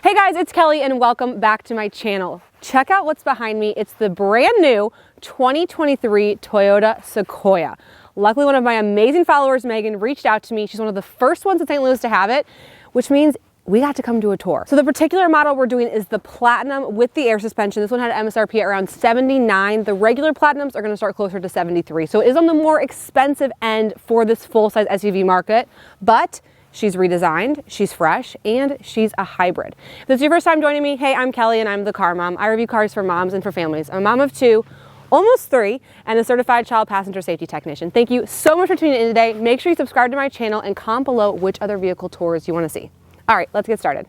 Hey guys, it's Kelly and welcome back to my channel. Check out what's behind me. It's the brand new 2023 Toyota Sequoia. Luckily, one of my amazing followers, Megan, reached out to me. She's one of the first ones in St. Louis to have it, which means we got to come do a tour. So the particular model we're doing is the Platinum with the air suspension. This one had an MSRP at around $79. The regular Platinums are gonna start closer to $73. So it is on the more expensive end for this full-size SUV market, but she's redesigned, she's fresh, and she's a hybrid. If this is your first time joining me, hey, I'm Kelly and I'm the car mom. I review cars for moms and for families. I'm a mom of two, almost three, and a certified child passenger safety technician. Thank you so much for tuning in today. Make sure you subscribe to my channel and comment below which other vehicle tours you want to see. All right, let's get started.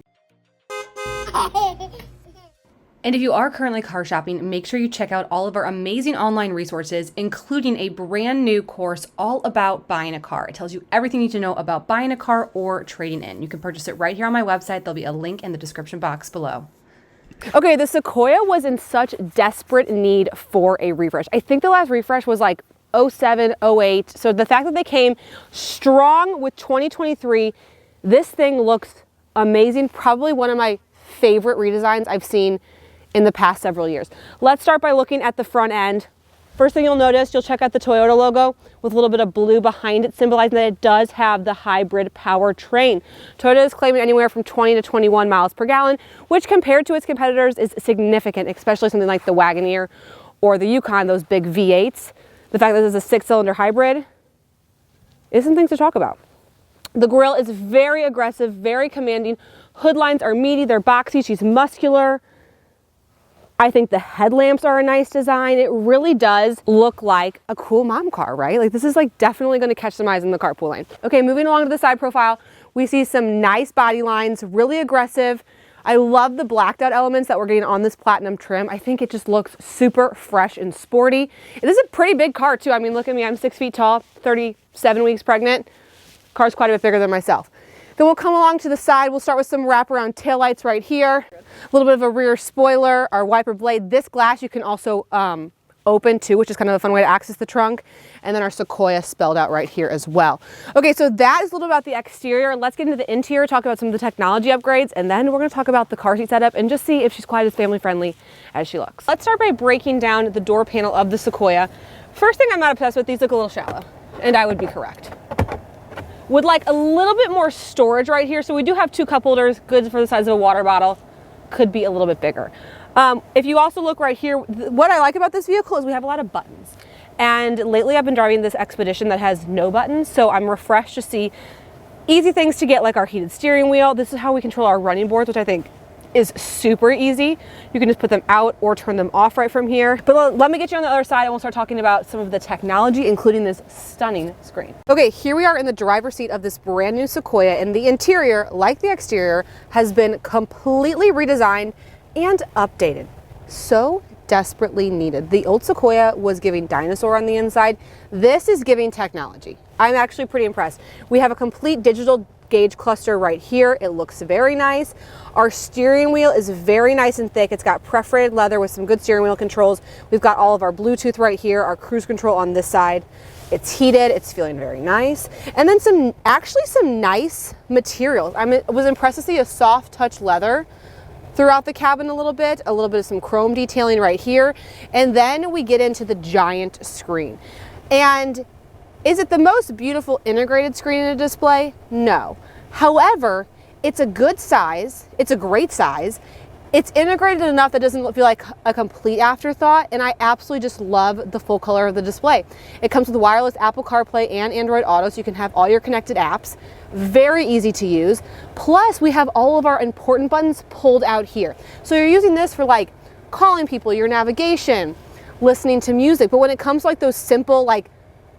And if you are currently car shopping, make sure you check out all of our amazing online resources, including a brand new course all about buying a car. It tells you everything you need to know about buying a car or trading in. You can purchase it right here on my website. There'll be a link in the description box below. Okay, the Sequoia was in such desperate need for a refresh. I think the last refresh was like 07, 08. So the fact that they came strong with 2023, this thing looks amazing. Probably one of my favorite redesigns I've seen in the past several years. Let's start by looking at the front end. First thing you'll notice, you'll check out the Toyota logo with a little bit of blue behind it, symbolizing that it does have the hybrid powertrain. Toyota is claiming anywhere from 20 to 21 miles per gallon, which compared to its competitors is significant, especially something like the Wagoneer or the Yukon, those big V8s. The fact that this is a 6-cylinder hybrid is some things to talk about. The grille is very aggressive, very commanding. Hood lines are meaty, they're boxy, she's muscular. I think the headlamps are a nice design. It really does look like a cool mom car, right? Like this is like definitely gonna catch some eyes in the carpool lane. Okay, moving along to the side profile, we see some nice body lines, really aggressive. I love the blacked out elements that we're getting on this Platinum trim. I think it just looks super fresh and sporty. It is a pretty big car too. I mean, look at me, I'm 6 feet tall, 37 weeks pregnant. Car's quite a bit bigger than myself. Then we'll come along to the side. We'll start with some wraparound taillights right here. A little bit of a rear spoiler, our wiper blade. This glass you can also open too, which is kind of a fun way to access the trunk. And then our Sequoia spelled out right here as well. Okay, so that is a little about the exterior. Let's get into the interior, talk about some of the technology upgrades, and then we're gonna talk about the car seat setup and just see if she's quite as family friendly as she looks. Let's start by breaking down the door panel of the Sequoia. First thing, I'm not obsessed with, these look a little shallow, and I would be correct. Would like a little bit more storage right here. So we do have two cup holders, good for the size of a water bottle, could be a little bit bigger. If you also look right here, what I like about this vehicle is we have a lot of buttons. And lately I've been driving this Expedition that has no buttons, so I'm refreshed to see easy things to get, like our heated steering wheel. This is how we control our running boards, which I think is super easy. You can just put them out or turn them off right from here. But let me get you on the other side and we'll start talking about some of the technology, including this stunning screen. Okay, here we are in the driver's seat of this brand new Sequoia, and the interior, like the exterior, has been completely redesigned and updated. So desperately needed. The old Sequoia was giving dinosaur on the inside. This is giving technology. I'm actually pretty impressed. We have a complete digital gauge cluster right here. It looks very nice. Our steering wheel is very nice and thick. It's got perforated leather with some good steering wheel controls. We've got all of our Bluetooth right here, our cruise control on this side. It's heated, it's feeling very nice. And then some nice materials. I was impressed to see a soft touch leather throughout the cabin a little bit of some chrome detailing right here. And then we get into the giant screen. And is it the most beautiful integrated screen in a display? No. However, it's a good size, it's a great size, it's integrated enough that it doesn't feel like a complete afterthought, and I absolutely just love the full color of the display. It comes with wireless Apple CarPlay and Android Auto, so you can have all your connected apps. Very easy to use. Plus, we have all of our important buttons pulled out here. So you're using this for like calling people, your navigation, listening to music, but when it comes to like those simple like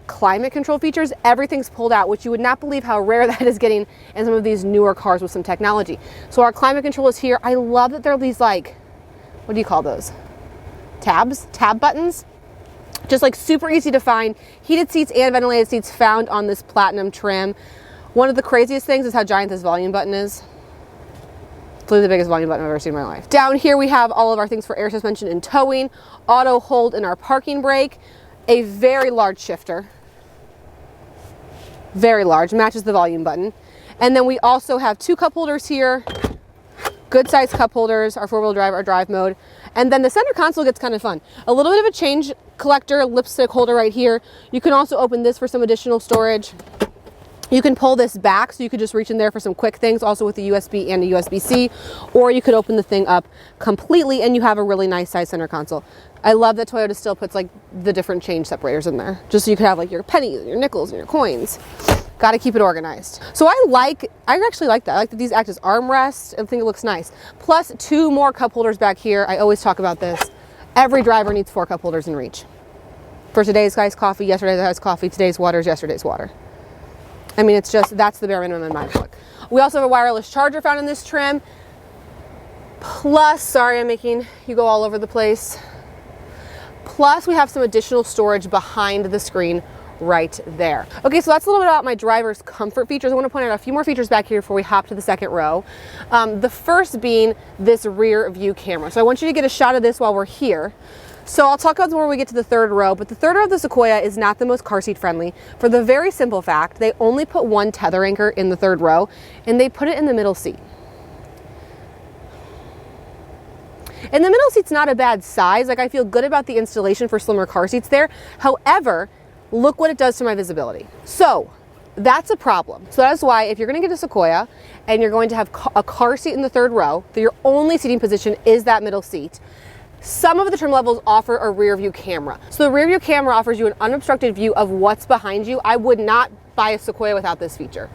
climate control features, everything's pulled out, which you would not believe how rare that is getting in some of these newer cars with some technology. So our climate control is here. I love that there are these like, what do you call those? Tab buttons. Just like super easy to find. Heated seats and ventilated seats found on this Platinum trim. One of the craziest things is how giant this volume button is. It's literally the biggest volume button I've ever seen in my life. Down here we have all of our things for air suspension and towing, auto hold and our parking brake. A very large shifter, very large, matches the volume button. And then we also have two cup holders here, Good size cup holders, our 4-wheel drive, our drive mode. And then the center console gets kind of fun. A little bit of a change collector, lipstick holder right here. You can also open this for some additional storage. You can pull this back so you could just reach in there for some quick things, also with a USB and a USB-C, or you could open the thing up completely and you have a really nice size center console. I love that Toyota still puts like the different change separators in there, just so you could have like your pennies and your nickels and your coins. Got to keep it organized. So I actually like that. I like that these act as armrests. I think it looks nice. Plus 2 more cup holders back here. I always talk about this. Every driver needs 4 cup holders in reach. For today's guy's coffee, yesterday's guy's coffee, today's water is yesterday's water. I mean, it's just, that's the bare minimum in my book. We also have a wireless charger found in this trim. Plus, sorry, I'm making you go all over the place. Plus, we have some additional storage behind the screen right there. Okay, so that's a little bit about my driver's comfort features. I want to point out a few more features back here before we hop to the second row. The first being this rear view camera. So I want you to get a shot of this while we're here. So I'll talk about this when we get to the third row, but the third row of the Sequoia is not the most car seat friendly for the very simple fact they only put 1 tether anchor in the third row and they put it in the middle seat. And the middle seat's not a bad size. Like, I feel good about the installation for slimmer car seats there. However, look what it does to my visibility. So that's a problem. So that is why if you're going to get a Sequoia and you're going to have a car seat in the third row, that your only seating position is that middle seat, some of the trim levels offer a rear view camera. So the rear view camera offers you an unobstructed view of what's behind you. I would not buy a Sequoia without this feature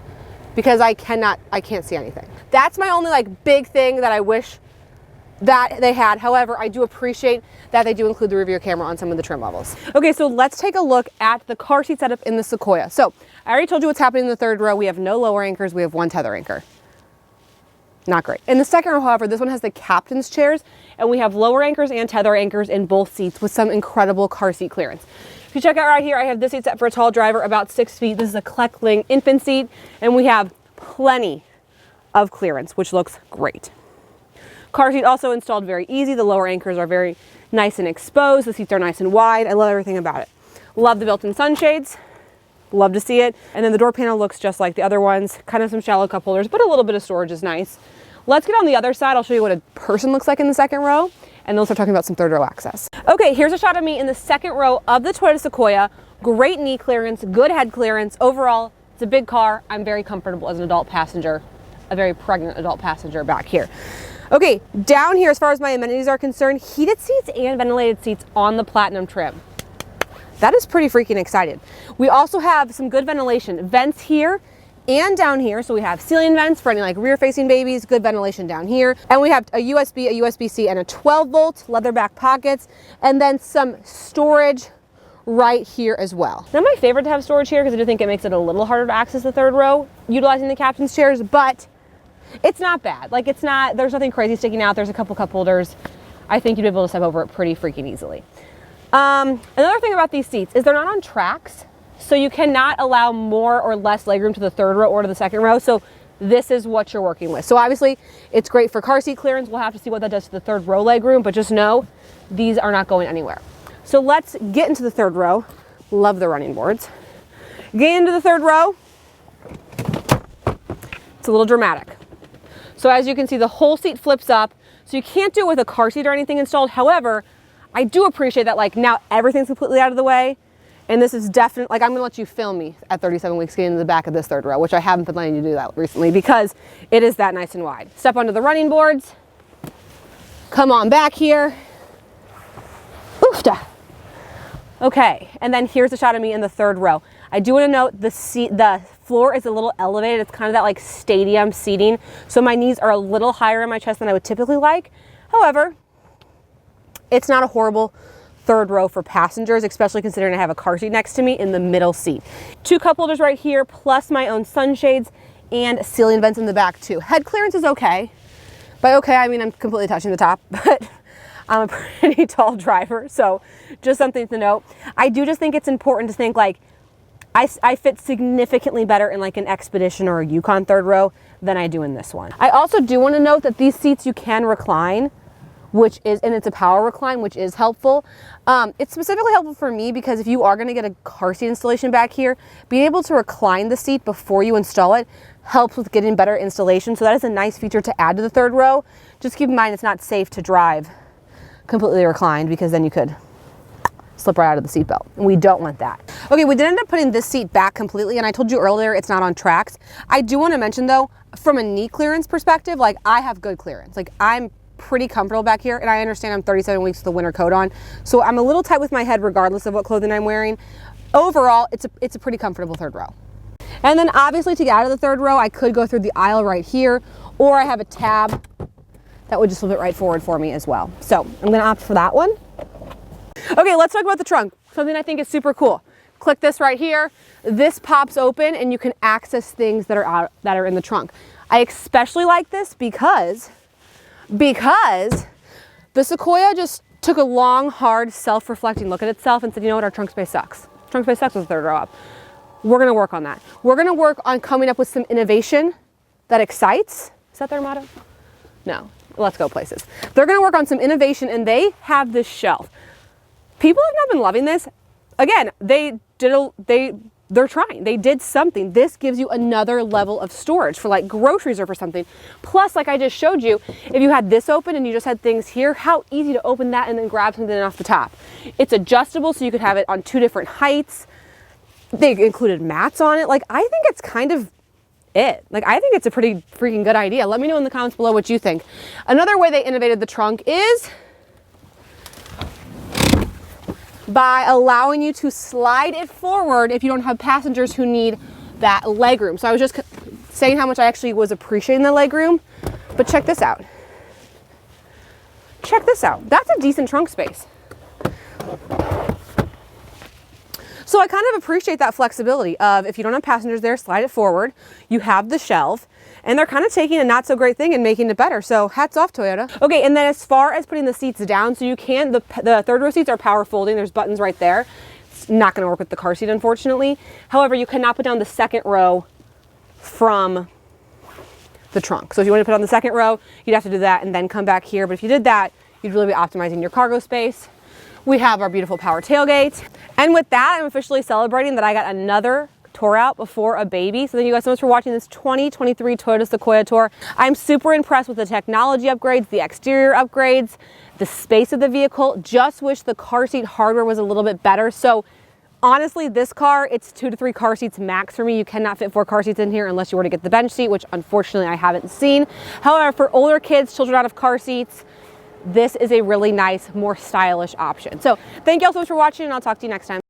because I can't see anything. That's my only like big thing that I wish that they had. However, I do appreciate that they do include the rear view camera on some of the trim levels. Okay, so let's take a look at the car seat setup in the Sequoia. So I already told you what's happening in the third row. We have no lower anchors. We have 1 tether anchor. Not great. In the second row, however, this one has the captain's chairs and we have lower anchors and tether anchors in both seats with some incredible car seat clearance. If you check out right here, I have this seat set for a tall driver about 6 feet. This is a Kleckling infant seat and we have plenty of clearance, which looks great. Car seat also installed very easy. The lower anchors are very nice and exposed. The seats are nice and wide. I love everything about it. Love the built-in sunshades. Love to see it. And then the door panel looks just like the other ones. Kind of some shallow cup holders, but a little bit of storage is nice. Let's get on the other side. I'll show you what a person looks like in the second row, and then we'll start talking about some third row access. Okay, here's a shot of me in the second row of the Toyota Sequoia. Great knee clearance, good head clearance. Overall, it's a big car. I'm very comfortable as an adult passenger, a very pregnant adult passenger back here. Okay, down here, as far as my amenities are concerned, heated seats and ventilated seats on the Platinum trim. That is pretty freaking exciting. We also have some good ventilation. Vents here and down here. So we have ceiling vents for any like rear facing babies, good ventilation down here. And we have a USB, a USB-C, and a 12-volt leather back pockets, and then some storage right here as well. Now my favorite to have storage here because I do think it makes it a little harder to access the third row utilizing the captain's chairs, but it's not bad. Like it's not, there's nothing crazy sticking out. There's a couple cup holders. I think you'd be able to step over it pretty freaking easily. Another thing about these seats is they're not on tracks, so you cannot allow more or less legroom to the third row or to the second row. So this is what you're working with. So obviously it's great for car seat clearance. We'll have to see what that does to the third row legroom, but just know these are not going anywhere. So let's get into the third row. Love the running boards. Get into the third row. It's a little dramatic. So as you can see, the whole seat flips up. So you can't do it with a car seat or anything installed. However, I do appreciate that like now everything's completely out of the way. And this is definitely, like I'm gonna let you film me at 37 weeks getting into the back of this third row, which I haven't been letting you do that recently because it is that nice and wide. Step onto the running boards. Come on back here. Oofta. Okay, and then here's a shot of me in the third row. I do wanna note the floor is a little elevated. It's kind of that like stadium seating. So my knees are a little higher in my chest than I would typically like. However, it's not a horrible third row for passengers, especially considering I have a car seat next to me in the middle seat. 2 cup holders right here, plus my own sunshades and ceiling vents in the back too. Head clearance is okay. By okay, I mean I'm completely touching the top, but I'm a pretty tall driver, so just something to note. I do just think it's important to think like, I fit significantly better in like an Expedition or a Yukon third row than I do in this one. I also do want to note that these seats you can recline and it's a power recline, which is helpful. It's specifically helpful for me because if you are going to get a car seat installation back here, being able to recline the seat before you install it helps with getting better installation. So that is a nice feature to add to the third row. Just keep in mind it's not safe to drive completely reclined because then you could slip right out of the seatbelt, and we don't want that. Okay, we did end up putting this seat back completely, and I told you earlier it's not on tracks. I do want to mention though, from a knee clearance perspective, like I have good clearance. Like I'm pretty comfortable back here, and I understand I'm 37 weeks with the winter coat on, so I'm a little tight with my head regardless of what clothing I'm wearing. Overall, it's a pretty comfortable third row. And then obviously to get out of the third row, I could go through the aisle right here, or I have a tab that would just flip it right forward for me as well. So I'm gonna opt for that one. Okay, let's talk about the trunk. Something I think is super cool. Click this right here. This pops open and you can access things that are in the trunk. I especially like this because the Sequoia just took a long, hard, self-reflecting look at itself and said, you know what, our trunk space sucks. Trunk space sucks with the third row up. We're gonna work on that. We're gonna work on coming up with some innovation that excites. Is that their motto? No, let's go places. They're gonna work on some innovation, and they have this shelf. People have not been loving this. Again, they're trying. They did something. This gives you another level of storage for like groceries or for something. Plus, like I just showed you, if you had this open and you just had things here, how easy to open that and then grab something off the top. It's adjustable, so you could have it on 2 different heights. They included mats on it. Like, I think it's kind of it. Like, I think it's a pretty freaking good idea. Let me know in the comments below what you think. Another way they innovated the trunk is by allowing you to slide it forward if you don't have passengers who need that legroom. So I was just saying how much I actually was appreciating the legroom, but check this out. Check this out. That's a decent trunk space. So I kind of appreciate that flexibility of if you don't have passengers there, slide it forward. You have the shelf, and they're kind of taking a not so great thing and making it better. So hats off, Toyota. Okay, and then as far as putting the seats down, so you can, the third row seats are power folding. There's buttons right there. It's not gonna work with the car seat, unfortunately. However, you cannot put down the second row from the trunk. So if you want to put on the second row, you'd have to do that and then come back here. But if you did that, you'd really be optimizing your cargo space. We have our beautiful power tailgate. And with that, I'm officially celebrating that I got another tour out before a baby. So thank you guys so much for watching this 2023 Toyota Sequoia tour. I'm super impressed with the technology upgrades, the exterior upgrades, the space of the vehicle. Just wish the car seat hardware was a little bit better. So honestly, this car, it's 2 to 3 car seats max for me. You cannot fit 4 car seats in here unless you were to get the bench seat, which unfortunately I haven't seen. However, for older kids, children out of car seats, this is a really nice, more stylish option. So thank you all so much for watching, and I'll talk to you next time.